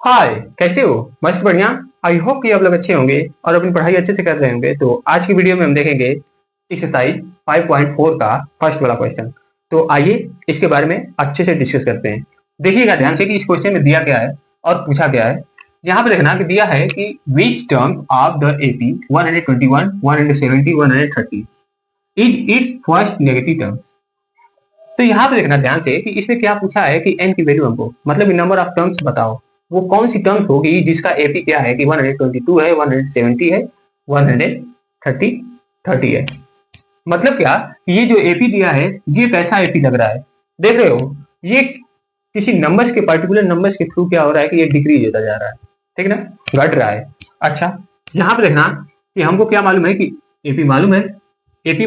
हाय, कैसे हो? मस्त बढ़िया। आई होप कि आप लोग अच्छे होंगे और अपनी पढ़ाई अच्छे से कर रहे होंगे। तो आज की वीडियो में हम देखेंगे एक्सरसाइज 5.4 का फर्स्ट वाला क्वेश्चन। तो आइए इसके बारे में अच्छे से डिस्कस करते हैं। देखिएगा ध्यान से कि इस क्वेश्चन में दिया क्या है और पूछा क्या है। यहाँ पे देखना कि दिया है कि which term of the AP 121, 170, 130 is it's first negative term. तो यहाँ पे देखना ध्यान से कि इसमें क्या पूछा है कि n की वैल्यू हमको मतलब नंबर ऑफ टर्म्स बताओ। वो कौन सी टर्म्स होगी जिसका एपी क्या है कि 122 है, 170 है, 130 है। मतलब क्या, ये जो एपी दिया है ये कैसा एपी लग रहा है, देख रहे हो? ये किसी नंबर्स के पर्टिकुलर नंबर्स के थ्रू क्या हो रहा है कि ये डिक्रीज होता जा रहा है, ठीक ना, घट रहा है। अच्छा, यहाँ पे देखना कि हमको क्या मालूम है कि एपी मालूम है, एपी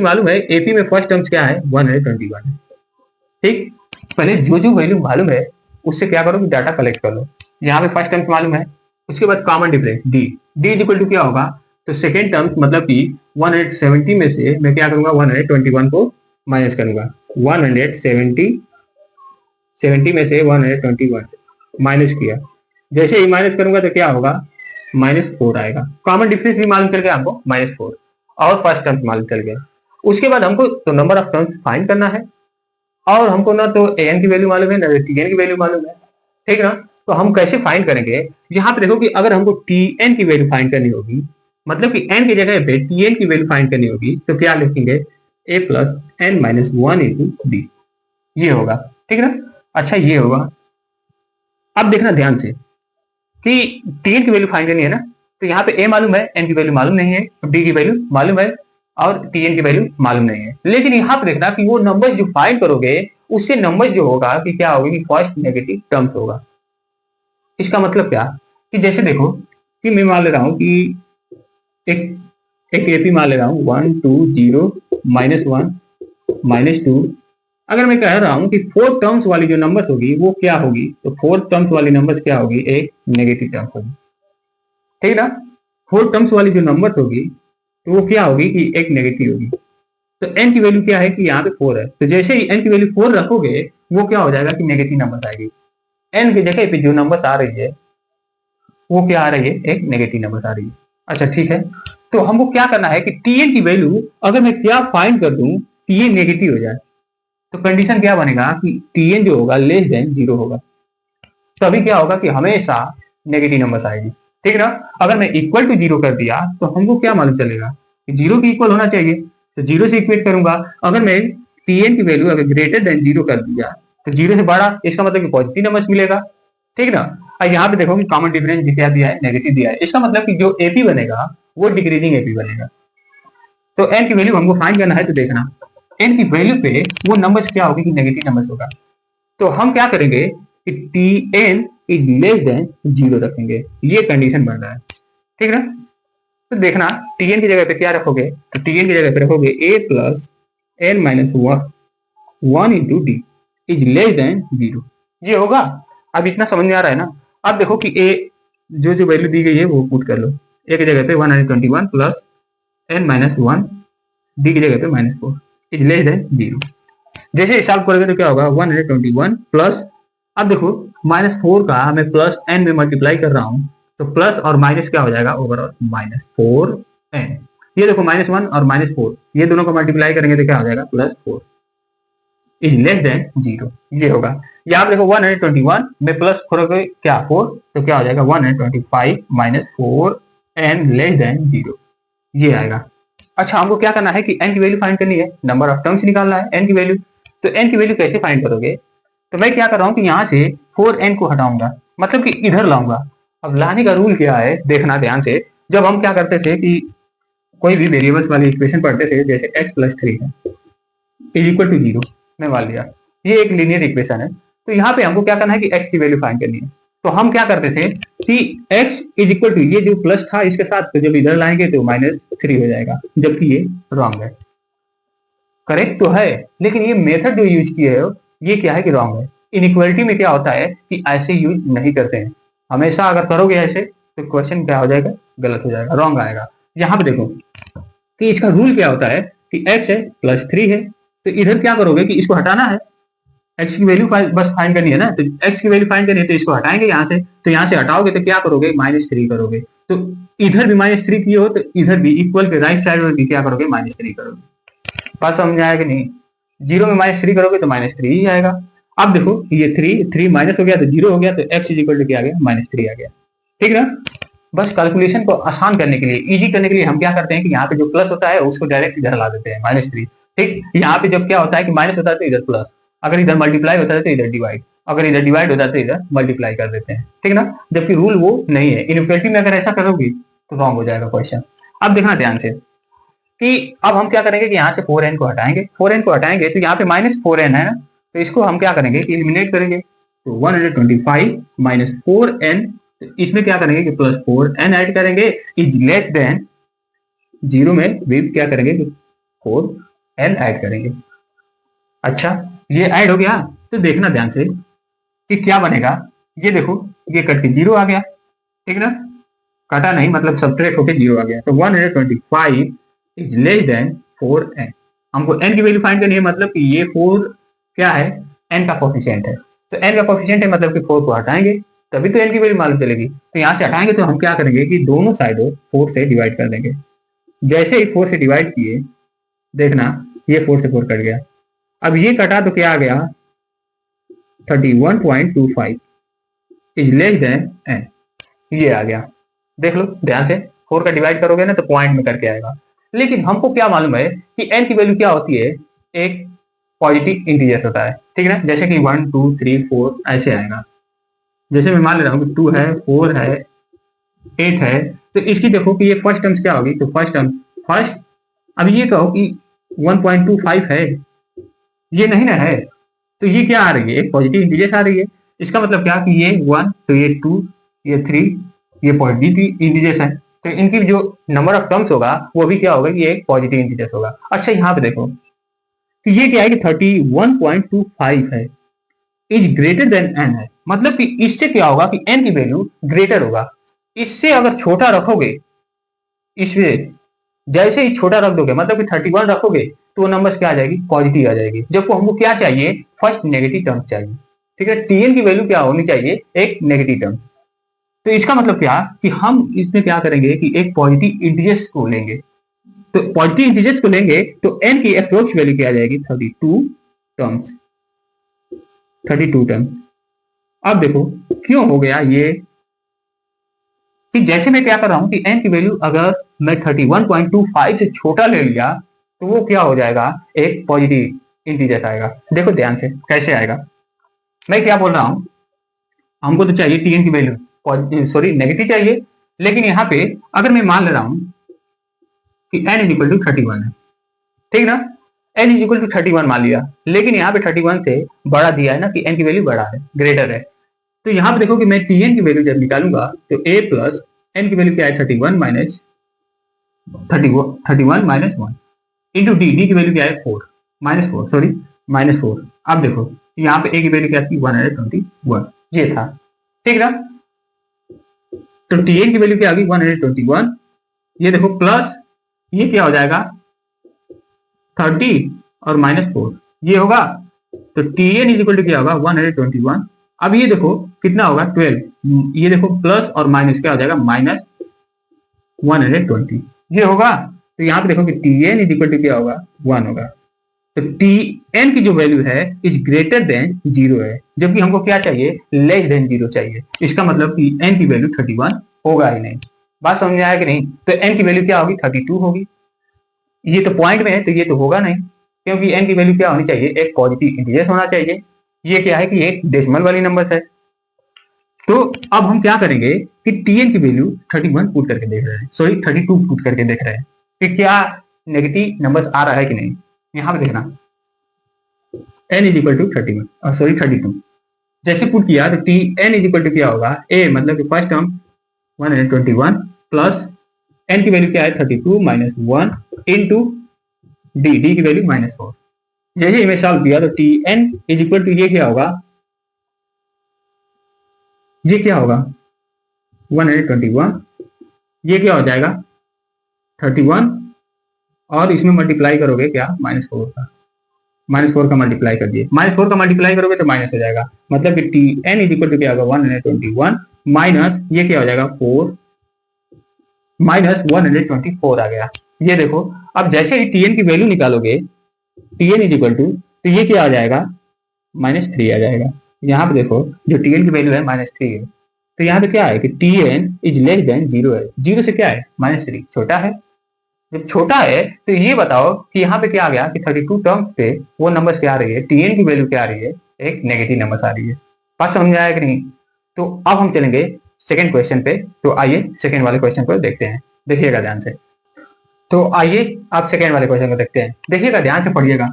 में फर्स्ट टर्म्स क्या है 121 है। ठीक, पहले जो जो वैल्यू मालूम है उससे क्या करो कि डाटा कलेक्ट कर लो। यहाँ पे फर्स्ट टर्म्स मालूम है, उसके बाद common difference D, D is equal to क्या होगा, तो सेकेंड टर्म्स मतलब कि 170 में से मैं क्या करूंगा 121 को माइनस करूंगा। 170 में से 121 माइनस किया, जैसे ही माइनस करूंगा तो क्या होगा, -4 आएगा। कॉमन डिफरेंस भी मालूम चल गया हमको -4 और फर्स्ट टर्म्स मालूम चल गया। उसके बाद हमको तो नंबर ऑफ टर्म्स फाइंड करना है और हमको ना तो an की वैल्यू मालूम है ना tn की वैल्यू मालूम है, ठीक ना। तो हम कैसे फाइंड करेंगे, यहाँ पे देखो कि अगर हमको tn की वैल्यू फाइंड करनी होगी, मतलब कि n की जगह पे tn की वैल्यू फाइंड करनी होगी, तो क्या लिखेंगे a plus n minus 1 into डी, ये होगा, ठीक ना। अच्छा, ये होगा। अब देखना ध्यान से कि tn की वैल्यू फाइंड करनी है ना, तो यहाँ पे a मालूम है, n की वैल्यू मालूम नहीं है, d की वैल्यू मालूम है और tn की वैल्यू मालूम नहीं है। लेकिन यहाँ पे देखना कि वो नंबर्स जो फाइंड करोगे उससे नंबर्स जो होगा कि क्या होगी कि फर्स्ट नेगेटिव टर्म्स होगा। इसका मतलब क्या कि जैसे देखो कि मैं मान ले रहा हूँ कि एक एपी मान ले रहा हूँ 1 2 0 -1 -2। अगर मैं कह रहा हूँ कि 4 टर्म्स वाली जो नंबर्स होगी वो क्या होगी, तो 4 टर्म्स वाली नंबर्स क्या होगी, एक नेगेटिव टर्म होगी, ठीक ना। 4 टर्म्स वाली जो नंबर्स होगी तो वो क्या होगी कि एक नेगेटिव होगी। तो n की वैल्यू क्या है कि यहाँ पे 4 है, तो जैसे ही n की वैल्यू 4 रखोगे वो क्या हो जाएगा कि नेगेटिव नंबर आएगी। n की जगह पे जो नंबर आ रही है वो क्या आ रही है, एक नेगेटिव नंबर आ रही है। अच्छा ठीक है, तो हमको क्या करना है कि tn की वैल्यू अगर मैं क्या फाइंड कर दूं कि ये नेगेटिव हो जाए, तो कंडीशन क्या बनेगा कि tn जो होगा लेस देन 0 होगा, तभी क्या होगा कि हमेशा नेगेटिव नंबर आएगी, ठीक ना। अगर मैं इक्वल टू 0 कर दिया तो हमको क्या मालूम चलेगा कि 0 की इक्वल होना चाहिए, तो 0 से इक्वेट करूंगा। अगर मैं tn की वैल्यू अगर ग्रेटर देन 0 कर दिया तो 0 से बड़ा, इसका मतलब कि पॉजिटिव नंबर मिलेगा, ठीक ना। और यहाँ पे देखो कि कॉमन डिफरेंस क्या दिया है, नेगेटिव दिया है, इसका मतलब कि जो एपी बनेगा वो डिक्रीजिंग एपी बनेगा। तो n की वैल्यू हमको फाइंड करना है, तो देखना n की वैल्यू पे वो नंबर्स क्या होगी कि नेगेटिव नंबर्स होगा। तो हम क्या करेंगे कि tn इज लेस देन 0 रखेंगे, ये कंडीशन बन रहा है, ठीक ना। तो देखना tn की जगह पे क्या रखोगे, तो tn की जगह पे रखोगे a plus n minus 1 into D is less than 0, ये होगा। अब इतना समझ में आ रहा है ना। अब देखो कि a जो जो वैल्यू दी गई है वो पुट कर लो, a की जगह पे 121 प्लस n माइनस 1, डी की जगह पे -4 इज लेस देन 0। जैसे हिसाब करोगे तो क्या होगा 121 प्लस, अब देखो -4 का मैं प्लस n में मल्टीप्लाई कर रहा हूँ, तो प्लस और माइनस क्या हो जाएगा ओवरऑल -4n। ये देखो -1 और -4 ये दोनों को मल्टीप्लाई करेंगे तो क्या हो जाएगा +4 इज लेस देन 0, ये होगा। यहाँ पे देखो 121 में प्लस करोगे क्या 4, तो क्या हो जाएगा 125 -4n लेस देन 0, ये आएगा। अच्छा, हमको क्या करना है कि n की वैल्यू फाइंड करनी है, नंबर ऑफ टर्म्स निकालना है n की वैल्यू। तो n की वैल्यू कैसे फाइंड करोगे, तो मैं क्या कर रहा हूँ कि यहाँ से 4n को हटाऊंगा, मतलब कि इधर लाऊंगा। अब लाने का रूल क्या है, देखना ध्यान से। जब हम क्या करते थे कि कोई भी वेरिएबल्स वाली इक्वेशन पढ़ते थे, जैसे x प्लस 3 है इज इक्वल टू 0 मैं मान लिया, ये एक लीनियर इक्वेशन है। तो यहाँ पे हमको क्या करना है कि x की वैल्यू फाइंड करनी है। तो हम क्या करते थे कि x इज इक्वल टू ये जो प्लस था इसके साथ, तो जब इधर लाएंगे तो -3 हो जाएगा, जबकि ये रॉन्ग है। करेक्ट तो है, लेकिन ये मेथड जो यूज किए हो ये क्या है कि रॉन्ग है। इनइक्वालिटी में क्या होता है कि ऐसे यूज नहीं करते हैं, हमेशा अगर करोगे ऐसे तो क्वेश्चन क्या हो जाएगा, गलत हो जाएगा, रॉन्ग आएगा। यहाँ पे देखो कि इसका रूल क्या होता है कि x है +3 है, तो इधर क्या करोगे कि इसको हटाना है, एक्स की वैल्यू बस फाइंड करनी है ना, तो एक्स की वैल्यू फाइंड करनी है तो इसको हटाएंगे यहाँ से, तो यहाँ से हटाओगे तो क्या करोगे, -3 करोगे। तो इधर भी -3 किए हो तो इधर भी इक्वल के राइट साइड में भी क्या करोगे, -3 करोगे। बात समझ आया कि नहीं? 0 में -3 करोगे तो -3 ही आएगा। अब देखो ये 3 माइनस हो गया तो 0 हो गया, तो x इक्वल टू क्या आ गया, -3 आ गया। ठीक ना? बस कैलकुलेशन को आसान करने के लिए, इजी करने के लिए हम क्या करते हैं कि यहाँ पे जो प्लस होता है उसको डायरेक्ट इधर ला देते हैं, -3। ठीक, यहाँ पे जब क्या होता है कि माइनस होता है तो इधर प्लस, अगर इधर मल्टीप्लाई होता है तो इधर डिवाइड, अगर इधर डिवाइड होता है तो इधर मल्टीप्लाई कर देते हैं। ठीक ना? जबकि रूल वो नहीं है, इनइक्वालिटी में अगर ऐसा करोगे तो रॉन्ग हो जाएगा क्वेश्चन। अब देखना ध्यान से कि अब हम क्या करेंगे कि यहाँ से 4n को हटाएंगे, 4n को हटाएंगे तो यहाँ पे -4n है ना, तो इसको हम क्या करेंगे कि एलिमिनेट करेंगे। तो 125 माइनस 4n, तो इसमें क्या करेंगे कि +4n ऐड करेंगे, इज लेस देन 0 में भी क्या करेंगे कि 4n ऐड करेंगे। अच्छा, ये ऐड हो गया तो देखना ध्यान से कि क्या बनेगा। ये देखो ये कट के 0 आ गया। ठीक ना? कटा नहीं मतलब सब्ट्रैक्ट होके 0 आ गया। तो 125 इज लेस देन 4n। हमको n की वैल्यू फाइंड करनी है, मतलब कि ये 4 क्या है, n का कोफिशिएंट है। तो n का कोफिशिएंट है मतलब कि 4 को हटाएंगे तभी तो n की वैल्यू मालूम चलेगी। तो यहाँ से हटाएंगे तो हम क्या करेंगे कि दोनों साइडों 4 से डिवाइड कर देंगे। जैसे ही 4 से डिवाइड किए, देखना ये 4 से 4 कट गया। अब ये कटा तो क्या आ गया, 31.25 इज लेस देन n, ये आ गया। देख लो ध्यान से, 4 का डिवाइड करोगे ना तो पॉइंट में करके आएगा। लेकिन हमको क्या मालूम है कि n की वैल्यू क्या होती है, एक पॉजिटिव इंटीजर होता है। ठीक है ना? जैसे कि 1 2 3 4 ऐसे आएगा। जैसे मैं मान ले रहा हूँ कि 2 है, 4 है, 8 है, तो इसकी देखो कि ये फर्स्ट टर्म्स क्या होगी, तो फर्स्ट टर्म फर्स्ट। अब ये कहो कि 1.25 है, ये नहीं ना है, तो ये क्या आ रही है, एक पॉजिटिव इंटीजर आ रही है। इसका मतलब क्या कि ये 1 तो ये 2 ये 3 ये पॉजिटिव इंटीजर्स है, तो इनकी जो नंबर ऑफ टर्म्स होगा वो भी क्या होगा, ये एक पॉजिटिव इंटीजर्स होगा। अच्छा, यहाँ पे देखो कि ये क्या है कि 31.25 है, इज ग्रेटर देन n है, मतलब कि इससे क्या होगा कि n की वैल्यू ग्रेटर होगा। इससे अगर छोटा रखोगे, इससे जैसे ही छोटा रख दोगे मतलब कि 31 रखोगे तो वो नंबर क्या आ जाएगी, पॉजिटिव आ जाएगी। जबकि हमको क्या चाहिए, फर्स्ट नेगेटिव टर्म चाहिए। ठीक है, tn की वैल्यू क्या होनी चाहिए, एक नेगेटिव टर्म। तो इसका मतलब क्या कि हम इसमें क्या करेंगे कि एक पॉजिटिव इंटीजर्स को लेंगे। तो पॉजिटिव इंटीजर्स को लेंगे तो n की अप्रोक्स वैल्यू क्या आ जाएगी, 32 टर्म्स, 32 टर्म्स। अब देखो क्यों हो गया ये, कि जैसे मैं क्या कर रहा हूं कि n की वैल्यू अगर मैं 31.25 से छोटा ले लिया तो वो क्या हो जाएगा, एक पॉजिटिव इंटीजर आएगा। देखो ध्यान से कैसे आएगा, मैं क्या बोल रहा हूं, हमको तो चाहिए tn की वैल्यू सॉरी नेगेटिव चाहिए, लेकिन यहाँ पे अगर मैं मान ले रहा हूं कि n इज इक्वल टू 31 है। ठीक ना? n इज इक्वल टू 31 मान लिया, लेकिन यहाँ पे 31 से बड़ा दिया है ना कि n की वैल्यू बड़ा है, ग्रेटर है। तो यहाँ पे देखो कि मैं tn की वैल्यू जब निकालूंगा तो a प्लस n की वैल्यू क्या है, 31 माइनस 1 इंटू डी की वैल्यू क्या है, 4 -4। अब देखो यहाँ पे a की वैल्यू क्या थी, 121, ये था। ठीक ना? तो tn की वैल्यू क्या होगी, 121। ये देखो प्लस ये क्या हो जाएगा 30 और -4 ये होगा, तो tn इज इक्वल टू क्या होगा, 121। अब ये देखो कितना होगा, 12। ये देखो प्लस और माइनस क्या हो जाएगा, -120 ये होगा। तो यहाँ पे देखो कि tn इज इक्वल टू क्या होगा, 1 होगा। तो tn की जो वैल्यू है इज ग्रेटर देन 0 है, जबकि हमको क्या चाहिए, लेस देन 0 चाहिए। इसका मतलब कि n की वैल्यू 31 होगा ही नहीं। बात समझ में आया कि नहीं? तो n की वैल्यू क्या होगी, 32 होगी। ये तो पॉइंट में है तो ये तो होगा नहीं, क्योंकि n की वैल्यू क्या होनी चाहिए, एक पॉजिटिव इंटीजर होना चाहिए। ये क्या है कि एक डेसिमल वाली नंबर है। तो अब हम क्या करेंगे कि tn की वैल्यू 31 पुट करके देख रहे हैं, सॉरी 32 पुट करके देख रहे हैं कि क्या नेगेटिव नंबर्स आ रहा है कि नहीं। यहाँ पे देखना n इज इक्वल टू 32। जैसे पुट किया तो tn इज इक्वल टू क्या होगा, a मतलब कि फर्स्ट टर्म 121 प्लस n की वैल्यू क्या है, 32 माइनस 1 इंटू डी की वैल्यू -4। जैसे मैं सॉल्व किया तो tn इज इक्वल टू ये क्या होगा, 121, ये क्या हो जाएगा 31 और इसमें मल्टीप्लाई करोगे क्या, -4 का, -4 का मल्टीप्लाई कर दिए, -4 का मल्टीप्लाई करोगे तो माइनस हो जाएगा, मतलब कि T N is equal to क्या होगा 121 माइनस ये क्या हो जाएगा 4 माइनस 124 आ गया। ये देखो अब जैसे ही टी एन की वैल्यू निकालोगे T N is equal to, तो ये क्या आ जाएगा -3 आ जाएगा। यहाँ पे देखो जो टी एन की वैल्यू है -3 है, तो यहाँ पे क्या है कि T N is less than 0 है, 0 से क्या है -3 छोटा है। जब छोटा है तो ये बताओ कि यहाँ पे क्या आ गया कि 32 टर्म्स पे वो नंबर्स क्या आ रही है, टीएन की वैल्यू क्या आ रही है, एक नेगेटिव नंबर आ रही है। बात समझ में आया कि नहीं? तो अब हम चलेंगे सेकंड क्वेश्चन पे। तो आइए सेकंड वाले क्वेश्चन को देखते हैं, देखिएगा ध्यान से। तो आइए आप सेकंड वाले क्वेश्चन को देखते हैं, देखिएगा ध्यान से पढ़िएगा।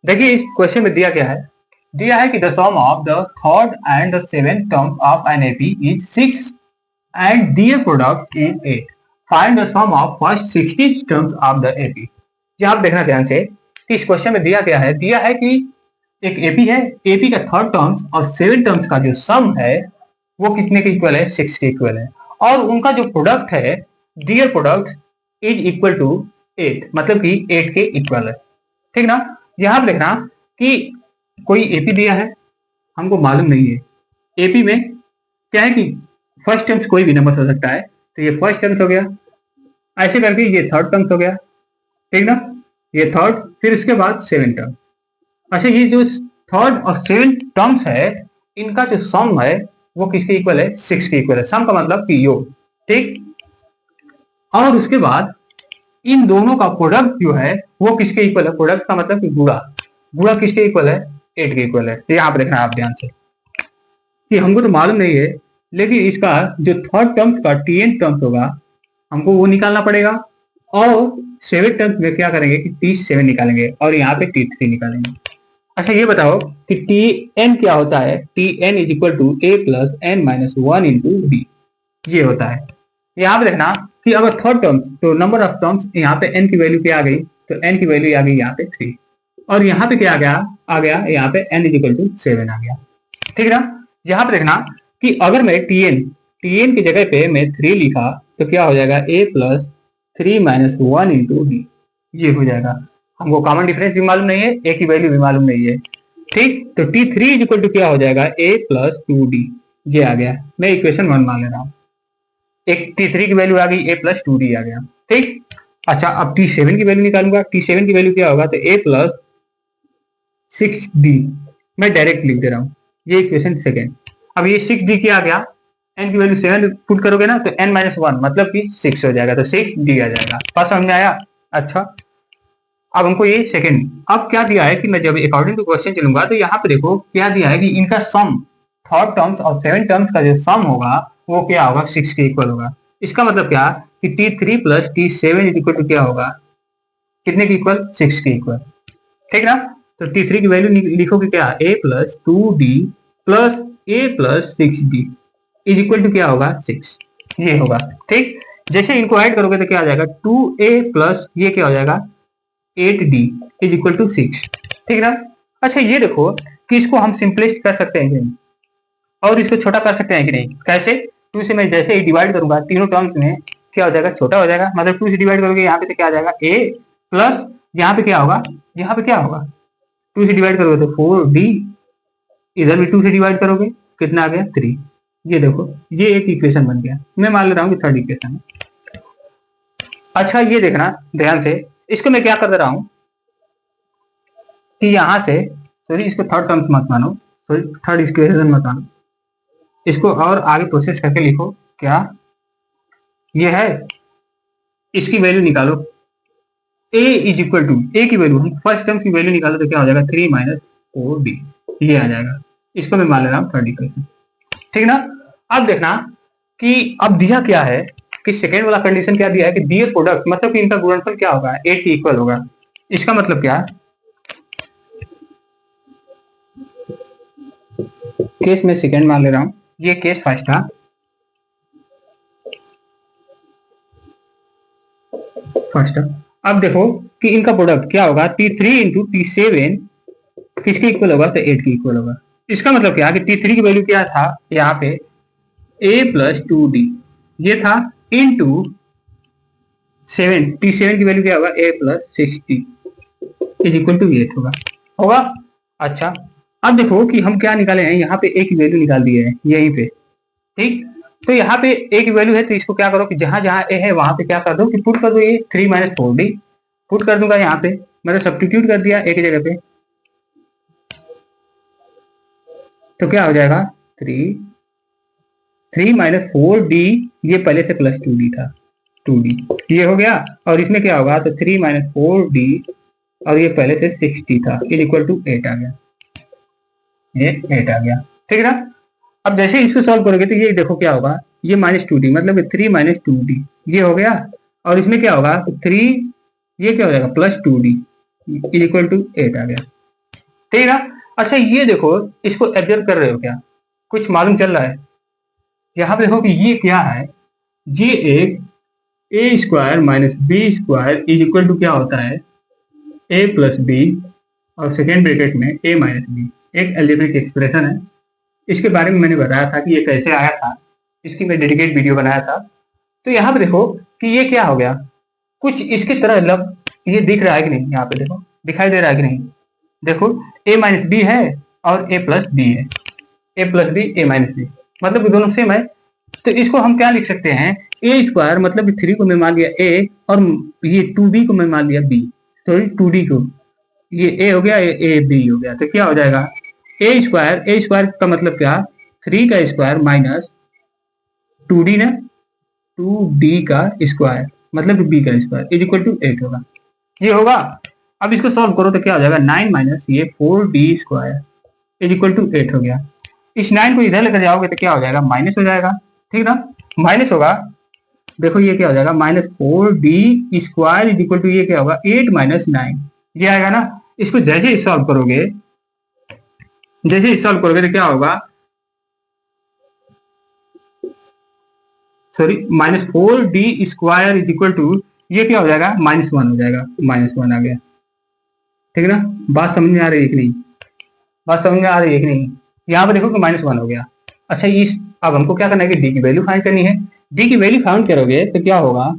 देखिए इस क्वेश्चन में दिया क्या है, दिया है कि the sum of the third and the seventh terms of an AP is 6 and their product is 8। Find the sum of first 60 terms of the AP. ये आप देखना ध्यान से कि इस क्वेश्चन में दिया है कि एक एपी है, एपी का थर्ड टर्म्स और 7 टर्म्स का जो सम है वो कितने के इक्वल है, 6 के इक्वल है, और उनका जो प्रोडक्ट है their product is equal to 8, मतलब कि 8 के इक्वल है। ठीक ना? यहां पर देखना कि कोई एपी दिया है, हमको मालूम नहीं है एपी में क्या है कि फर्स्ट टर्म्स कोई भी नंबर हो सकता है, तो ये फर्स्ट टर्म्स हो गया, ऐसे करके ये थर्ड टर्म्स हो गया, ठीक ना, ये थर्ड, फिर उसके बाद 7 टर्म। अच्छा ये जो थर्ड और 7 टर्म्स है इनका जो सम है वो किसके इक्वल है, 6 के इक्वल है। सम का मतलब कि योग, ठीक। और उसके बाद इन दोनों का प्रोडक्ट जो है वो किसके इक्वल है, प्रोडक्ट का मतलब कि गुणा, गुणा किसके इक्वल है, 8 के इक्वल है। तो यहाँ पे देखना आप ध्यान से कि हमको तो मालूम नहीं है, लेकिन इसका जो थर्ड टर्म्स का टीएन टर्म्स होगा हमको वो निकालना पड़ेगा, और 7 टर्म्स में क्या करेंगे कि T7 निकालेंगे और यहाँ पे T3 निकालेंगे। अच्छा ये बताओ कि Tn क्या होता है, Tn is equal to a plus N minus 1 into डी, ये होता है। यहाँ पे देखना कि अगर थर्ड टर्म्स तो नंबर ऑफ टर्म्स यहाँ पे n की वैल्यू क्या आ गई, तो n की वैल्यू आ गई यहाँ पे 3, और यहाँ पे क्या आ गया यहाँ पे n इज इक्वल टू 7 आ गया, ठीक है ना। यहाँ पे देखना कि अगर मैं Tn की जगह पे मैं 3 लिखा तो क्या हो जाएगा a प्लस 3 माइनस 1 इंटू डी, ये हो जाएगा। हमको कॉमन डिफरेंस भी मालूम नहीं है, a की वैल्यू भी मालूम नहीं है, ठीक। तो T3 इज इक्वल टू क्या हो जाएगा, a प्लस 2d, ये आ गया। मैं इक्वेशन 1 मान ले रहा हूँ, एक T3 की वैल्यू आ गई a प्लस 2d आ गया, ठीक। अच्छा अब T7 की वैल्यू निकालूंगा, T7 की वैल्यू क्या होगा, तो a प्लस 6d, मैं डायरेक्ट लिख दे रहा हूँ, ये इक्वेशन सेकेंड। अब ये 6d क्या आ गया, n की वैल्यू 7 पुट करोगे ना तो n माइनस 1 मतलब कि 6 हो जाएगा, तो 6d आ जाएगा। बात समझ में आया? अच्छा अब हमको ये सेकंड, अब क्या दिया है कि मैं जब अकॉर्डिंग टू क्वेश्चन चलूंगा तो यहाँ पे देखो क्या दिया है कि इनका सम, थर्ड टर्म्स और 7 टर्म्स का जो सम होगा वो क्या होगा, 6 के इक्वल होगा। इसका मतलब क्या कि T3 plus T7 is equal to क्या होगा, कितने के इक्वल, 6 के इक्वल, ठीक ना। तो T3 की वैल्यू लिखोगे क्या, a plus 2d plus a plus 6d is equal to क्या होगा, 6, ये होगा, ठीक। जैसे इनको ऐड करोगे तो क्या आ जाएगा, 2a प्लस ये क्या हो जाएगा 8d इज इक्वल टू 6, ठीक ना। अच्छा ये देखो कि इसको हम सिंपलिस्ट कर सकते हैं कि नहीं, और इसको छोटा कर सकते हैं कि नहीं, कैसे, 2 से मैं जैसे ही डिवाइड करूंगा तीनों टर्म्स में क्या हो जाएगा, छोटा हो जाएगा, मतलब 2 से डिवाइड करोगे यहाँ पे तो क्या आ जाएगा a प्लस यहाँ पे क्या होगा, यहाँ पे क्या होगा 2 से डिवाइड करोगे तो 4d, इधर भी 2 से डिवाइड करोगे कितना आ गया 3, ये देखो ये एक इक्वेशन बन गया। मैं मान ले रहा हूँ कि थर्ड इक्वेशन है। अच्छा ये देखना ध्यान से, इसको मैं क्या कर दे रहा हूं कि यहां से, सॉरी इसको थर्ड टर्म्स मत मानो, सॉरी थर्ड इक्वेशन मत मानो, इसको और आगे प्रोसेस करके लिखो। क्या ये है, इसकी वैल्यू निकालो, a is equal to, a की वैल्यू, हम फर्स्ट टर्म की वैल्यू निकालो तो क्या हो जाएगा 3 माइनस 4d, ये आ जाएगा। इसको मैं मान ले रहा हूँ थर्ड इक्वेशन, ठीक ना। अब देखना कि अब दिया क्या है कि सेकेंड वाला कंडीशन क्या दिया है कि दियर प्रोडक्ट मतलब कि इनका गुणनफल क्या होगा, 8 के इक्वल होगा। इसका मतलब क्या है, केस में सेकेंड मान ले रहा हूं, ये केस फर्स्ट था, फर्स्ट। अब देखो कि इनका प्रोडक्ट क्या होगा, T3 इंटू T7 किसके इक्वल होगा, तो 8 के इक्वल होगा। इसका मतलब क्या कि T3 की वैल्यू क्या था यहाँ पे a प्लस 2d, ये था इंटू 7, T7 की वैल्यू क्या होगा a plus 6d is equal to 8 होगा। होगा। अच्छा, अब देखो कि हम क्या निकाले हैं, यहाँ पे ए की वैल्यू निकाल दिए है यहीं पे, ठीक। तो यहाँ पे ए की वैल्यू है, तो इसको क्या करो कि जहां जहां ए है वहां पे क्या कर दो कि पुट कर दो, ये 3 - 4d पुट कर दूंगा यहाँ पे, मैंने सब्स्टिट्यूट कर दिया ए की जगह पे, तो क्या हो जाएगा 3 - 4d, ये पहले से +2d था, 2d ये हो गया, और इसमें क्या होगा तो 3 - 4d, और ये पहले से 6d था, इक्वल टू 8 आ गया, ये 8 आ गया, ठीक है ना। अब जैसे इसको सॉल्व करोगे तो ये देखो क्या होगा, ये -2d मतलब 3 - 2d ये हो गया, और इसमें क्या होगा तो 3, ये क्या हो जाएगा +2d इक्वल टू 8 आ गया, ठीक है ना। अच्छा ये देखो, इसको ऑब्जर्व कर रहे हो क्या, कुछ मालूम चल रहा है। यहाँ पे देखो कि ये क्या है, ये एक a² - b² इक्वल टू क्या होता है a + b, और सेकेंड ब्रैकेट में a - b, एक अलजेब्रिक एक्सप्रेशन है। इसके बारे में मैंने बताया था कि ये कैसे आया था, इसकी मैं डेडिकेट वीडियो बनाया था। तो यहाँ पे देखो कि ये क्या हो गया, कुछ इसकी तरह ये दिख रहा है कि नहीं, यहाँ पे देखो दिखाई दे रहा है कि नहीं, देखो a - b है और a + b है, a + b a - b मतलब दोनों सेम है। तो इसको हम क्या लिख सकते हैं, a² मतलब 3 को मैं मान लिया a, और ये 2b को मैं मान लिया b, सॉरी 2d को, ये a हो गया, a b हो गया, तो क्या हो जाएगा a² का मतलब क्या, 3 का स्क्वायर माइनस 2d ना, 2d का स्क्वायर मतलब b का स्क्वायर इक्वल टू 8 होगा, ये होगा। अब इसको सॉल्व करो तो क्या हो जाएगा, 9 - ये 4d² इक्वल टू 8 हो गया। इस 9 को इधर लेकर जाओगे तो क्या हो जाएगा, माइनस हो जाएगा, ठीक ना, माइनस होगा। देखो ये क्या हो जाएगा, -4d² इक्वल टू ये क्या होगा 8 - 9, ये आएगा ना। इसको जैसे ही सॉल्व करोगे, तो क्या होगा, सॉरी -4d² इक्वल टू ये क्या हो जाएगा, -1 हो जाएगा, -1 आ गया, ठीक है ना। बात समझ में आ रही है कि नहीं, बात समझ में आ रही है कि नहीं, यहाँ पे देखो कि -1 हो गया। अच्छा इस, अब हमको क्या करना है कि डी की वैल्यू फाइंड करनी है। डी की वैल्यू फाइंड करोगे तो क्या होगा,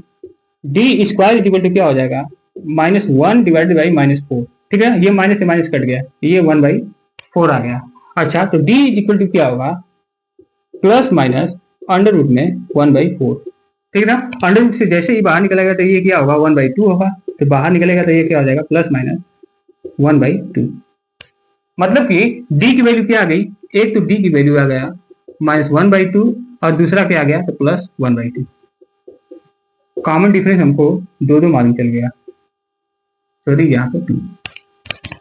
d² इक्वल टू क्या हो जाएगा, -1 डिवाइडेड बाई -4, ठीक है, ये माइनस से माइनस कट गया, ये 1/4 आ गया। अच्छा तो d इक्वल टू क्या होगा, प्लस माइनस अंडर रूट में 1/4, ठीक है ना। अंडर रूट से जैसे ही बाहर निकलेगा तो ये क्या होगा 1/2 होगा, तो बाहर निकलेगा तो ये क्या हो जाएगा +/(-1/2), मतलब कि d की वैल्यू क्या आ गई, एक तो d की वैल्यू आ गया -1/2, और दूसरा क्या आ गया तो +1/2। कॉमन डिफरेंस हमको दो मालूम चल गया, सॉरी यहाँ पे 2।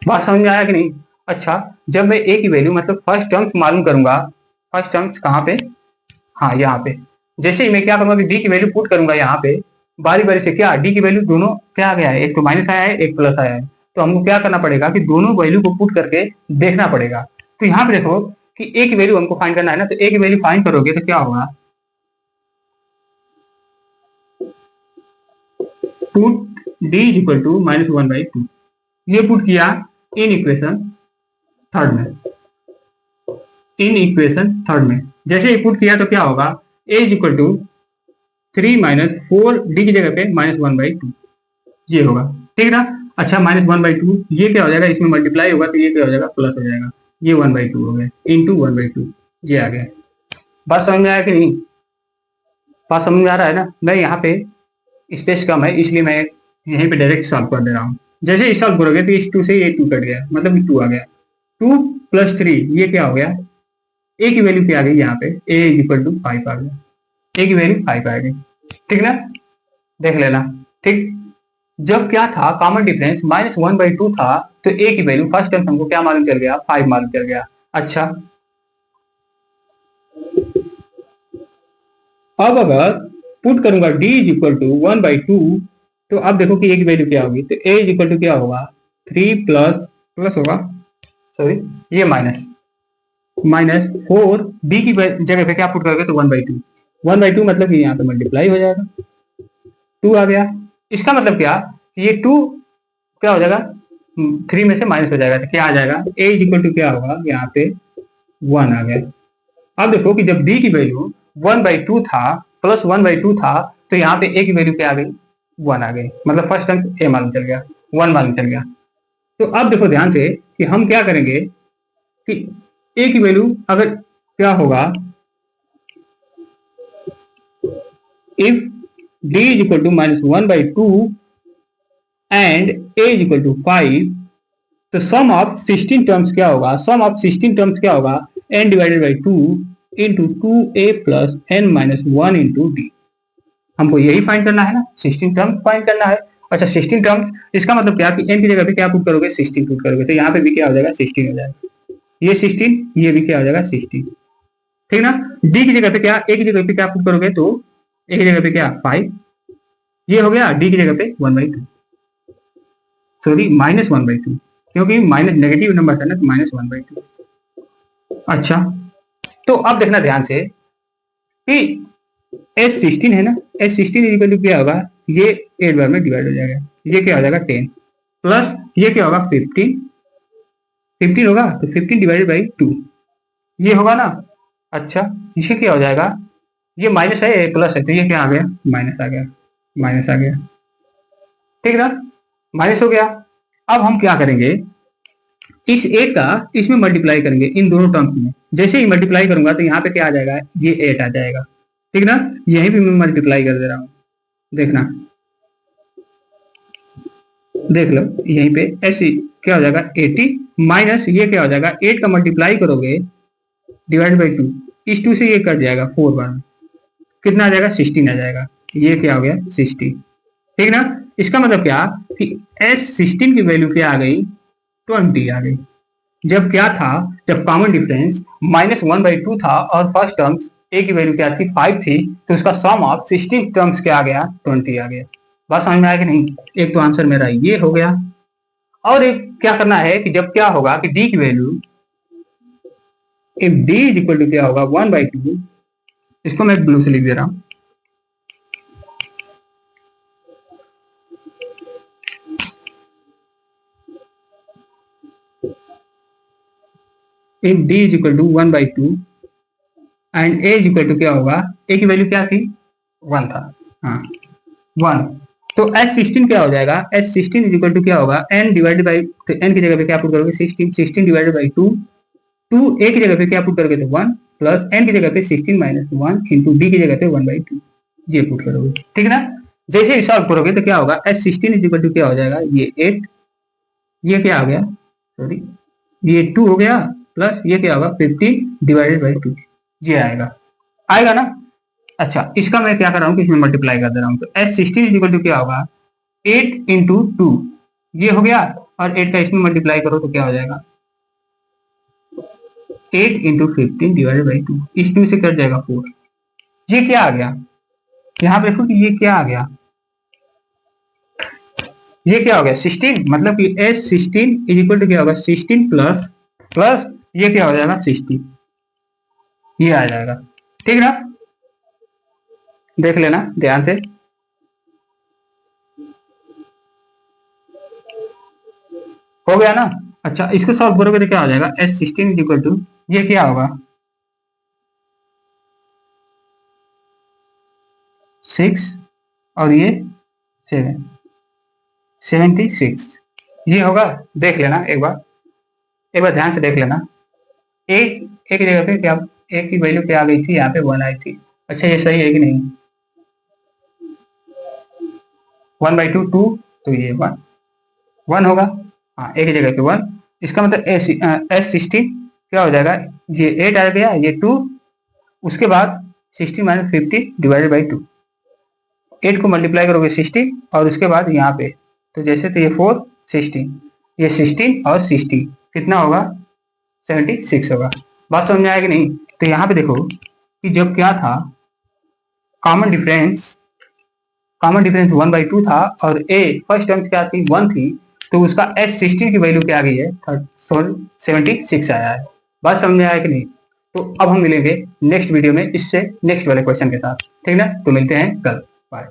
बात समझ में आया कि नहीं। अच्छा जब मैं a की वैल्यू मतलब फर्स्ट टर्म्स मालूम करूंगा, फर्स्ट टर्म्स कहाँ पे, हाँ यहाँ पे, जैसे ही मैं क्या करूंगा कि d की वैल्यू पुट करूंगा यहाँ पे, बारी बारी से क्या d की वैल्यू दोनों क्या आ गया है, एक तो माइनस आया है एक प्लस आया है, तो हमको क्या करना पड़ेगा कि दोनों वैल्यू को पुट करके देखना पड़ेगा। तो यहाँ पे देखो कि a की वैल्यू हमको फाइंड करना है ना, तो a की वैल्यू फाइंड करोगे तो क्या होगा, पुट d इक्वल टू -1/2, ये पुट किया इन इक्वेशन थर्ड में, जैसे ही पुट किया तो क्या होगा, a इक्वल टू 3 - 4d की जगह पे -1/2 ये होगा, ठीक है ना। अच्छा -1/2 ये क्या हो जाएगा, इसमें मल्टीप्लाई होगा तो ये क्या हो जाएगा प्लस हो जाएगा, ये 1/2 हो गया इंटू 1/2, ये आ गया। बात समझ में आया कि नहीं, बात समझ में आ रहा है ना। मैं यहाँ पे स्पेस कम है इसलिए मैं यहीं पे डायरेक्ट सॉल्व कर दे रहा हूँ। जैसे ही सॉल्व करोगे तो इस 2 से ये 2 कट गया, मतलब 2 आ गया, 2 + 3 ये क्या हो गया, a की वैल्यू क्या आ गई यहाँ पे, a इक्वल टू 5 आ गया, a की वैल्यू 5 आ गई, ठीक ना, देख लेना, ठीक। जब क्या था कॉमन डिफरेंस -1/2 था, तो a की वैल्यू फर्स्ट टर्म हमको क्या मालूम चल गया, 5 मालूम चल गया। अच्छा अब अगर पुट करूंगा d इक्वल टू 1/2, तो अब देखो कि a की वैल्यू क्या होगी, तो a इक्वल टू क्या होगा 3 प्लस होगा, सॉरी ये -4 d की जगह पे क्या पुट करोगे तो 1/2 मतलब कि यहाँ पे मल्टीप्लाई हो जाएगा, 2 आ गया। इसका मतलब क्या, ये 2 क्या हो जाएगा 3 में से माइनस हो जाएगा, तो क्या आ जाएगा a इक्वल टू क्या होगा यहाँ पे 1 आ गया। अब देखो कि जब d की वैल्यू 1/2 था, प्लस 1/2 था, तो यहाँ पे a की वैल्यू क्या आ गई 1 आ गई, मतलब फर्स्ट टर्म a मालूम चल गया, 1 मालूम चल गया, तो अब देखो ध्यान से कि हम क्या करेंगे कि ए की वैल्यू अगर क्या होगा, if d is equal to -1/2 and a is equal to 5, तो सम ऑफ 16 टर्म्स क्या होगा, सम ऑफ 16 टर्म्स क्या होगा, n divided by 2 into 2a plus n minus 1 into D. हमको यही फाइंड करना है ना, 16 टर्म्स फाइंड करना है। अच्छा 16 टर्म्स, इसका मतलब क्या कि n की जगह पे क्या पुट करोगे, 16 पुट करोगे, तो यहाँ पे भी क्या हो जाएगा, 16 हो जाएगा, ये 16, ये भी क्या हो जाएगा 16, ठीक ना। d की जगह पे क्या, a की जगह पे क्या पुट करोगे, तो a की जगह पे क्या 5, ये हो गया, d की जगह पे 1/2, सॉरी -1/2, क्योंकि माइनस नेगेटिव नंबर है ना, तो -1/2। अच्छा तो अब देखना ध्यान से कि S16 है ना, S16 इक्वल टू क्या होगा, ये 8 बार में डिवाइड हो जाएगा, ये क्या हो जाएगा 10, प्लस ये क्या होगा 15 होगा, तो 15 डिवाइडेड बाई 2 ये होगा ना। अच्छा ये क्या हो जाएगा, ये माइनस है प्लस है, तो ये क्या आ गया, माइनस आ गया, माइनस आ गया, ठीक ना, माइनस हो गया। अब हम क्या करेंगे, इस 8 का इसमें मल्टीप्लाई करेंगे इन दोनों टर्म्स में, जैसे ही मल्टीप्लाई करूंगा तो यहाँ पे क्या आ जाएगा, ये 8 आ जाएगा, ठीक ना। यहीं भी मैं मल्टीप्लाई कर दे रहा हूँ, देखना, देख लो यहीं पे ऐसी क्या हो जाएगा 80 माइनस ये क्या हो जाएगा, 8 का मल्टीप्लाई करोगे डिवाइड बाई 2, इस 2 से ये कट जाएगा 4 बार में, कितना आ जाएगा 16 आ जाएगा, ये क्या हो गया 60, ठीक ना। इसका मतलब क्या कि S16 की वैल्यू क्या आ गई, 20 आ गई। जब क्या था, जब कॉमन डिफरेंस -1/2 था और फर्स्ट टर्म्स a की वैल्यू क्या थी 5 थी, तो उसका सम ऑफ 16 टर्म्स क्या आ गया, 20 आ गया। बात समझ में आया कि नहीं, एक तो आंसर मेरा ये हो गया। और एक क्या करना है कि जब क्या होगा कि d की value, if d is equal to क्या होगा 1/2, इसको मैं ब्लू से लिख दे रहा हूं, if d is equal to 1/2 and a is equal to क्या होगा, a की वैल्यू क्या थी 1 था, हाँ 1, तो S16 क्या हो जाएगा, S16 इज इक्वल टू क्या होगा, n डिवाइडेड बाई, तो n की जगह पे क्या पुट करोगे 16, 16 डिवाइडेड बाई 2, 2 a की जगह पे क्या पुट करोगे तो 1, प्लस n की जगह पे 16 माइनस 1 इंटू d की जगह पे 1/2, ये पुट करोगे, ठीक है ना। जैसे ही सॉल्व करोगे तो क्या होगा, S16 इज इक्वल टू क्या हो जाएगा, ये 8, ये क्या आ गया, सॉरी ये 2 हो गया, प्लस ये क्या होगा 15 डिवाइडेड बाई 2, ये आएगा, आएगा ना। अच्छा इसका मैं क्या कर रहा हूँ कि इसमें मल्टीप्लाई कर दे रहा हूँ, तो S16 इज इक्वल टू क्या होगा 8 इंटू 2, ये हो गया, और 8 का इसमें मल्टीप्लाई करो तो क्या हो जाएगा 8 इंटू 15 डिवाइडेड बाई 2, इस 2 से कट जाएगा 4, ये क्या आ गया, यहाँ पे देखो कि ये क्या आ गया, ये क्या हो गया 16, मतलब कि S16 इज इक्वल टू क्या होगा 16 प्लस प्लस ये क्या हो जाएगा 60, ये आ जाएगा, ठीक ना। देख लेना ध्यान से, हो गया ना। अच्छा इसको सॉल्व करोगे तो क्या हो जाएगा, S16 इज इक्वल टू ये क्या होगा 6 और ये 7, 76, ये होगा। देख लेना एक बार, एक बार ध्यान से देख लेना, एक एक जगह पे क्या, एक की वैल्यू क्या आ गई थी, यहाँ पे 1 आई थी। अच्छा ये सही है कि नहीं, 1/2 2, तो ये 1 होगा, हाँ एक जगह पे 1, इसका मतलब S16 क्या हो जाएगा, ये 8 आ गया, ये 2, उसके बाद 60 माइनस 50 डिवाइडेड बाई 2, 8 को मल्टीप्लाई करोगे 60 और उसके बाद यहाँ पे, तो जैसे तो ये 4 16, ये 16 और 60 कितना होगा 76 होगा। बात समझ में आया कि नहीं। तो यहाँ पे देखो कि जब क्या था, कॉमन डिफरेंस 1/2 था और a फर्स्ट टर्म क्या थी 1 थी, तो उसका S16 की वैल्यू क्या आ गई है 76 आया है। बात समझ में आया कि नहीं। तो अब हम मिलेंगे नेक्स्ट वीडियो में इससे नेक्स्ट वाले क्वेश्चन के साथ, ठीक ना। तो मिलते हैं कल, बाय।